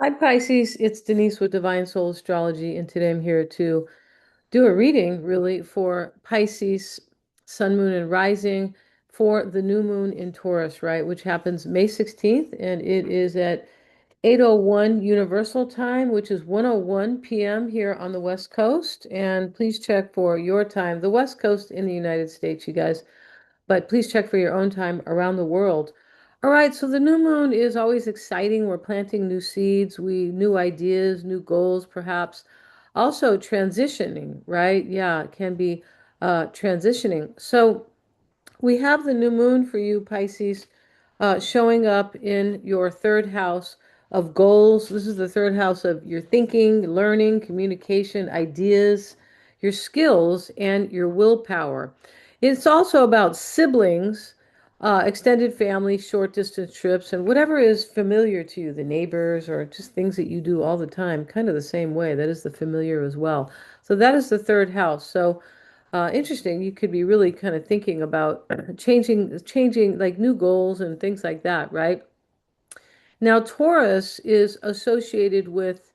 Hi Pisces, it's Denise with Divine Soul Astrology, and today I'm here to do a reading really for Pisces, Sun, Moon, and Rising for the new moon in Taurus, right, which happens May 16th, and it is at 8:01 Universal Time, which is 1:01 p.m. here on the West Coast. And please check for your time, the West Coast in the United States, you guys, but please check for your own time around the world. All right, so the new moon is always exciting. We're planting new seeds, new ideas, new goals, perhaps. Also transitioning, right? Yeah, it can be transitioning. So we have the new moon for you, Pisces, showing up in your third house of goals. This is the third house of your thinking, learning, communication, ideas, your skills, and your willpower. It's also about siblings, extended family, short distance trips, and whatever is familiar to you, the neighbors, or just things that you do all the time, kind of the same way. That is the familiar as well. So that is the third house. So interesting. You could be really kind of thinking about changing like new goals and things like that, right? Now, Taurus is associated with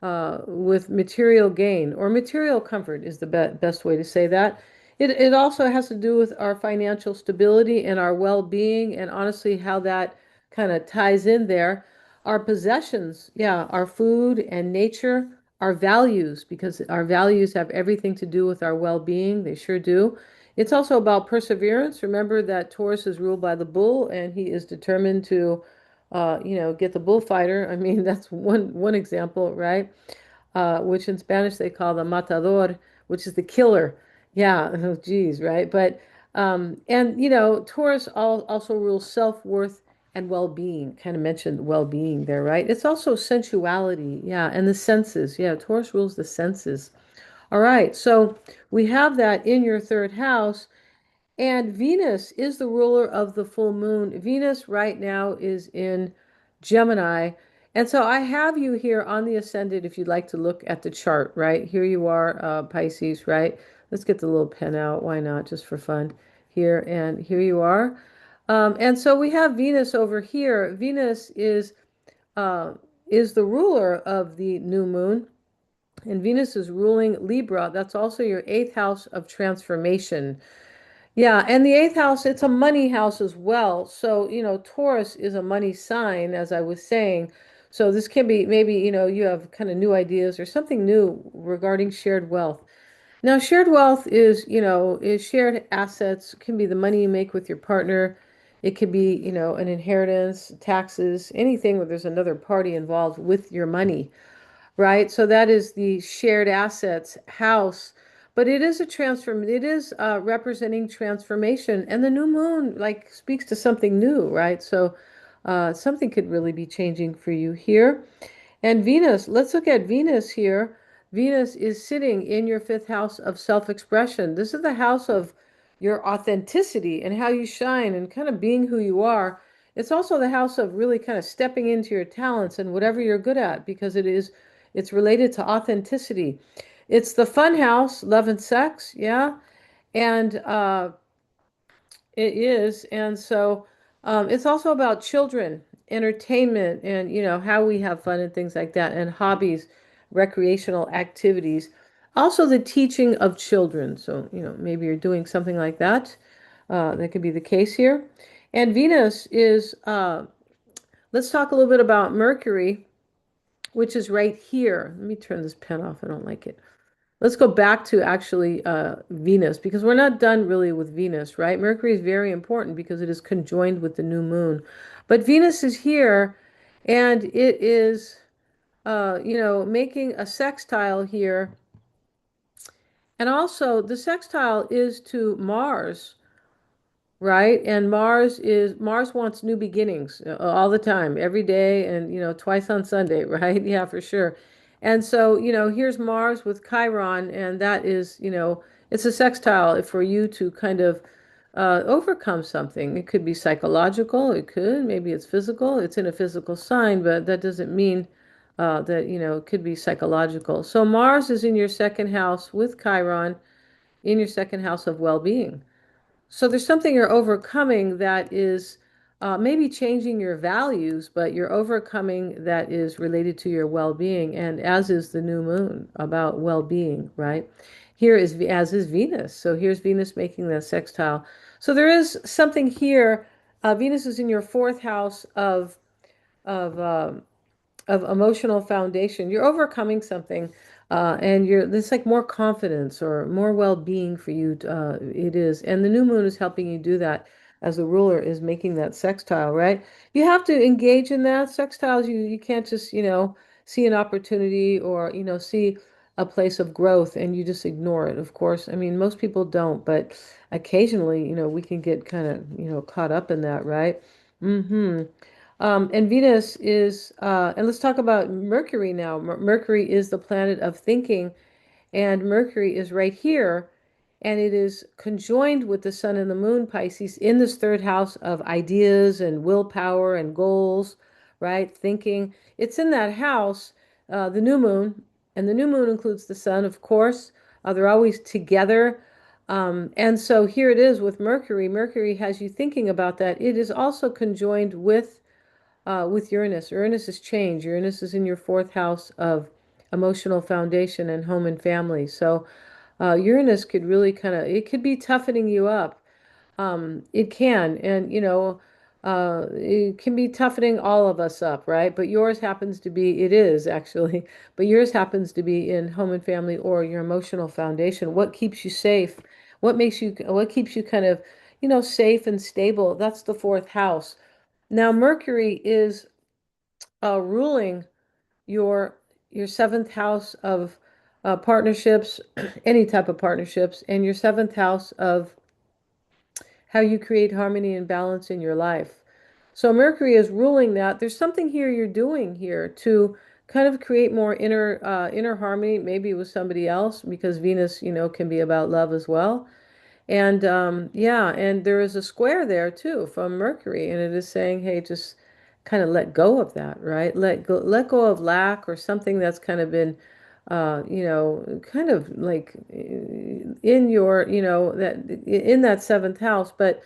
material gain or material comfort is the best way to say that. It also has to do with our financial stability and our well-being, and honestly, how that kind of ties in there. Our possessions, yeah, our food and nature, our values, because our values have everything to do with our well-being. They sure do. It's also about perseverance. Remember that Taurus is ruled by the bull, and he is determined to get the bullfighter. I mean, that's one example, right? Which in Spanish they call the matador, which is the killer. Yeah, oh, geez, right? But and Taurus also rules self-worth and well-being. Kind of mentioned well-being there, right? It's also sensuality, yeah, and the senses. Yeah, Taurus rules the senses. All right, so we have that in your third house. And Venus is the ruler of the full moon. Venus right now is in Gemini. And so I have you here on the ascendant if you'd like to look at the chart, right? Here you are, Pisces, right? Let's get the little pen out. Why not? Just for fun. Here and here you are. And so we have Venus over here. Venus uh, is the ruler of the new moon. And Venus is ruling Libra. That's also your eighth house of transformation. Yeah, and the eighth house, it's a money house as well. So, Taurus is a money sign, as I was saying. So this can be maybe, you have kind of new ideas or something new regarding shared wealth. Now, shared wealth is shared assets, can be the money you make with your partner. It could be, an inheritance, taxes, anything where there's another party involved with your money, right? So that is the shared assets house, but it is a transform. It is representing transformation, and the new moon like speaks to something new, right? So something could really be changing for you here. And Venus, let's look at Venus here. Venus is sitting in your fifth house of self-expression. This is the house of your authenticity and how you shine and kind of being who you are. It's also the house of really kind of stepping into your talents and whatever you're good at because it's related to authenticity. It's the fun house, love and sex, yeah. And it is. And so it's also about children, entertainment, and, how we have fun and things like that, and hobbies, recreational activities. Also, the teaching of children. So, maybe you're doing something like that. That could be the case here. And Venus is, let's talk a little bit about Mercury, which is right here. Let me turn this pen off. I don't like it. Let's go back to actually Venus because we're not done really with Venus, right? Mercury is very important because it is conjoined with the new moon. But Venus is here and it is, making a sextile here. And also, the sextile is to Mars, right? And Mars wants new beginnings all the time, every day, and twice on Sunday, right? Yeah, for sure. And so, here's Mars with Chiron, and that is, it's a sextile for you to kind of overcome something. It could be psychological, it could, maybe it's physical, it's in a physical sign, but that doesn't mean that, it could be psychological. So Mars is in your second house with Chiron in your second house of well-being. So there's something you're overcoming that is maybe changing your values, but you're overcoming that is related to your well-being, and as is the new moon about well-being, right? Here is as is Venus. So here's Venus making that sextile. So there is something here. Venus is in your fourth house of of emotional foundation. You're overcoming something, and you're there's like more confidence or more well-being for you. It is, and the new moon is helping you do that as the ruler is making that sextile, right? You have to engage in that sextiles. You can't just, see an opportunity or, see a place of growth and you just ignore it. Of course, I mean, most people don't, but occasionally, we can get kind of, caught up in that, right? Mm-hmm. And Venus is, and let's talk about Mercury now. Mercury is the planet of thinking, and Mercury is right here, and it is conjoined with the Sun and the Moon, Pisces, in this third house of ideas and willpower and goals, right? Thinking. It's in that house, the new moon, and the new moon includes the Sun, of course. They're always together. And so here it is with Mercury. Mercury has you thinking about that. It is also conjoined with Uranus. Uranus is change. Uranus is in your fourth house of emotional foundation and home and family. So Uranus could really it could be toughening you up. It can, and it can be toughening all of us up, right? But yours happens to be, it is actually, but yours happens to be in home and family or your emotional foundation. What keeps you safe? What keeps you safe and stable? That's the fourth house. Now, Mercury is ruling your your seventh house of partnerships, any type of partnerships, and your seventh house of how you create harmony and balance in your life. So Mercury is ruling that. There's something here you're doing here to kind of create more inner harmony, maybe with somebody else, because Venus, can be about love as well. And yeah, and there is a square there too from Mercury, and it is saying, hey, just kind of let go of that, right? Let go of lack or something that's kind of been, kind of like in your, that in that seventh house. But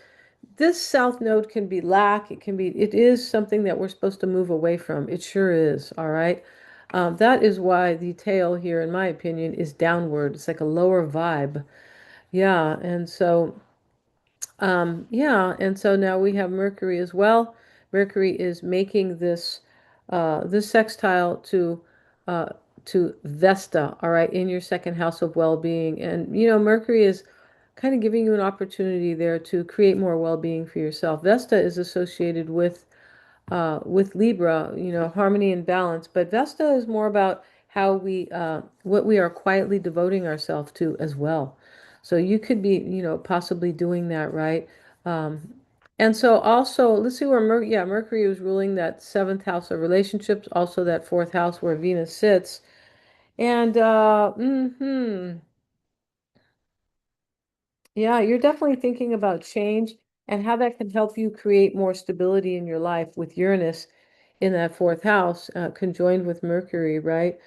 this south node can be lack. It is something that we're supposed to move away from. It sure is. All right. That is why the tail here, in my opinion, is downward. It's like a lower vibe. Yeah, and so now we have Mercury as well. Mercury is making this sextile uh to Vesta, all right, in your second house of well-being. And Mercury is kind of giving you an opportunity there to create more well-being for yourself. Vesta is associated with Libra, harmony and balance. But Vesta is more about how what we are quietly devoting ourselves to as well. So you could be, possibly doing that, right? Um, and so also, let's see where Mercury was ruling that seventh house of relationships, also that fourth house where Venus sits. And yeah, you're definitely thinking about change and how that can help you create more stability in your life with Uranus in that fourth house, conjoined with Mercury, right?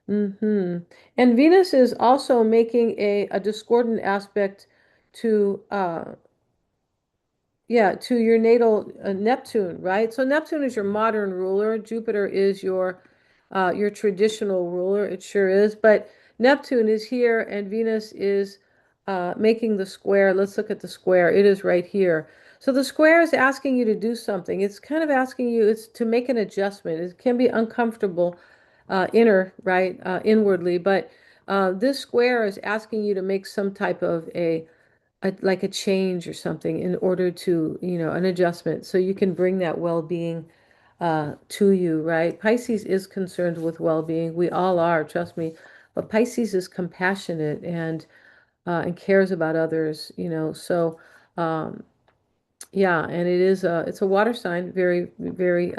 And Venus is also making a discordant aspect to to your natal Neptune, right? So Neptune is your modern ruler. Jupiter is your traditional ruler. It sure is. But Neptune is here, and Venus is making the square. Let's look at the square. It is right here. So the square is asking you to do something. It's kind of asking you, it's to make an adjustment. It can be uncomfortable, right, inwardly, but this square is asking you to make some type of like a change or something in order to, an adjustment so you can bring that well-being to you, right? Pisces is concerned with well-being. We all are, trust me. But Pisces is compassionate and cares about others, So yeah, and it's a water sign, very, very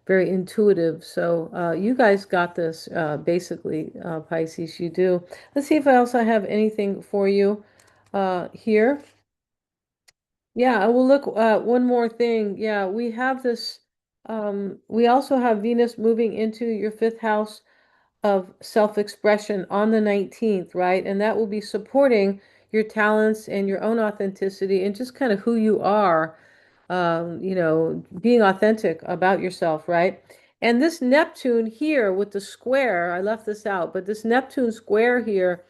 very intuitive. So you guys got this basically, Pisces, you do. Let's see if I also have anything for you here. Yeah, I will look one more thing. Yeah, we have this we also have Venus moving into your fifth house of self-expression on the 19th, right? And that will be supporting your talents and your own authenticity and just kind of who you are being authentic about yourself, right? And this Neptune here with the square, I left this out, but this Neptune square here,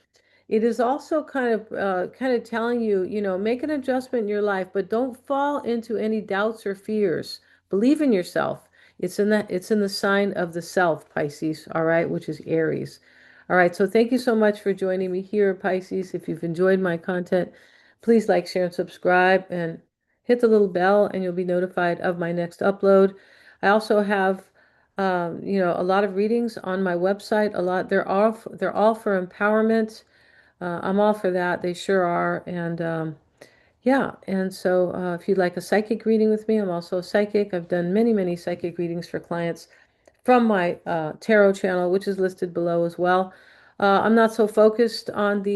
it is also kind of telling you, make an adjustment in your life, but don't fall into any doubts or fears. Believe in yourself. It's in the sign of the self, Pisces, all right, which is Aries. All right, so thank you so much for joining me here, Pisces. If you've enjoyed my content, please like, share, and subscribe, and hit the little bell, and you'll be notified of my next upload. I also have a lot of readings on my website. A lot, they're all for empowerment. I'm all for that. They sure are. And yeah, and so if you'd like a psychic reading with me, I'm also a psychic. I've done many, many psychic readings for clients from my tarot channel, which is listed below as well. I'm not so focused on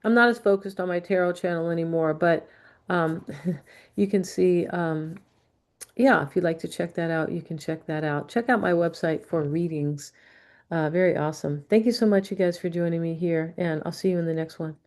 I'm not as focused on my tarot channel anymore, but um, you can see, yeah, if you'd like to check that out, you can check that out. Check out my website for readings. Very awesome. Thank you so much, you guys, for joining me here, and I'll see you in the next one.